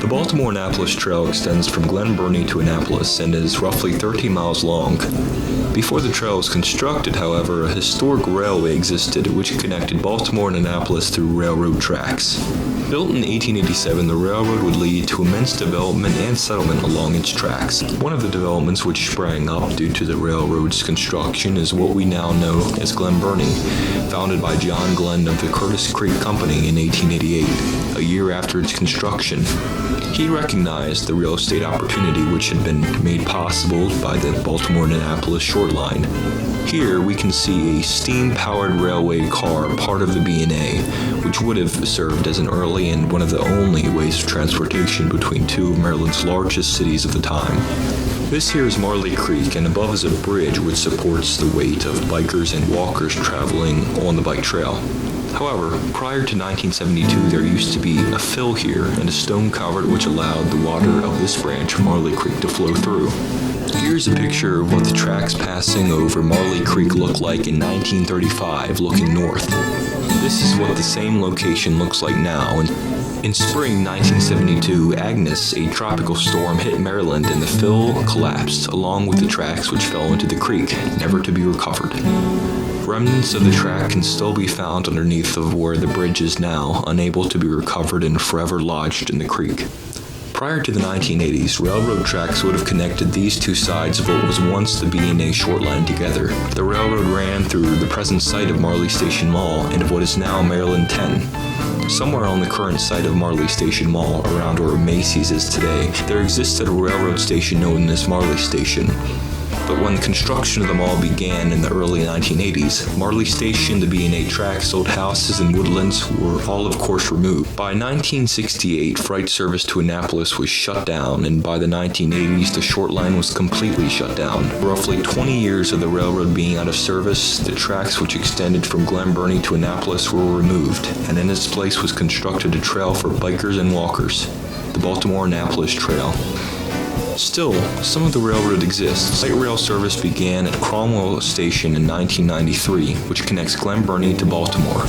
The Baltimore Annapolis Trail extends from Glen Burnie to Annapolis and is roughly 13 miles long. Before the trail was constructed, however, a historic railway existed which connected Baltimore and Annapolis through railroad tracks. Built in 1887, the railroad would lead to immense development and settlement along its tracks. One of the developments which sprang up due to the railroad's construction is what we now know as Glen Burnie, founded by John Glen of the Curtis Creek Company in 1888, a year after its construction. He recognized the real estate opportunity which had been made possible by the Baltimore and Annapolis short line. Here we can see a steam-powered railway car, part of the B&A, which would have served as an early and one of the only ways of transportation between two of Maryland's largest cities of the time. This here is Marley Creek, and above is a bridge which supports the weight of bikers and walkers traveling on the bike trail. However, prior to 1972, there used to be a fill here and a stone culvert which allowed the water of this branch of Marley Creek to flow through. Here's a picture of what the tracks passing over Marley Creek looked like in 1935, looking north. This is what the same location looks like now. In spring 1972, Agnes, a tropical storm, hit Maryland and the fill collapsed, along with the tracks which fell into the creek, never to be recovered. Remnants of the track can still be found underneath of where the bridge is now, unable to be recovered and forever lodged in the creek. Prior to the 1980s, railroad tracks would have connected these two sides of what was once the B&A short line together. The railroad ran through the present site of Marley Station Mall and of what is now Maryland 10. Somewhere on the current site of Marley Station Mall, around where Macy's is today, there existed a railroad station known as Marley Station. But when construction of the mall began in the early 1980s, Marley Station, the B&A tracks, old houses, and woodlands were all of course removed. By 1968, freight service to Annapolis was shut down, and by the 1980s, the short line was completely shut down. Roughly 20 years of the railroad being out of service, the tracks which extended from Glen Burnie to Annapolis were removed, and in its place was constructed a trail for bikers and walkers, the Baltimore Annapolis Trail. Still, some of the railroad exists. Light rail service began at Cromwell Station in 1993, which connects Glen Burnie to Baltimore.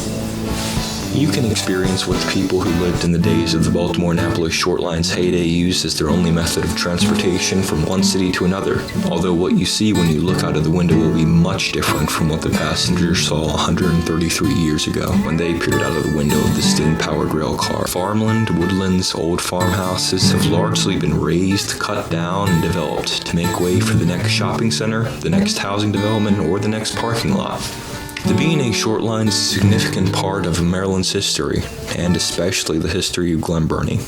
You can experience what the people who lived in the days of the Baltimore-Annapolis short line's heyday used as their only method of transportation from one city to another, although what you see when you look out of the window will be much different from what the passengers saw 133 years ago when they peered out of the window of the steam-powered rail car. Farmland, woodlands, old farmhouses have largely been razed, cut down, and developed to make way for the next shopping center, the next housing development, or the next parking lot. The B&A short line is a significant part of Maryland's history, and especially the history of Glen Burnie.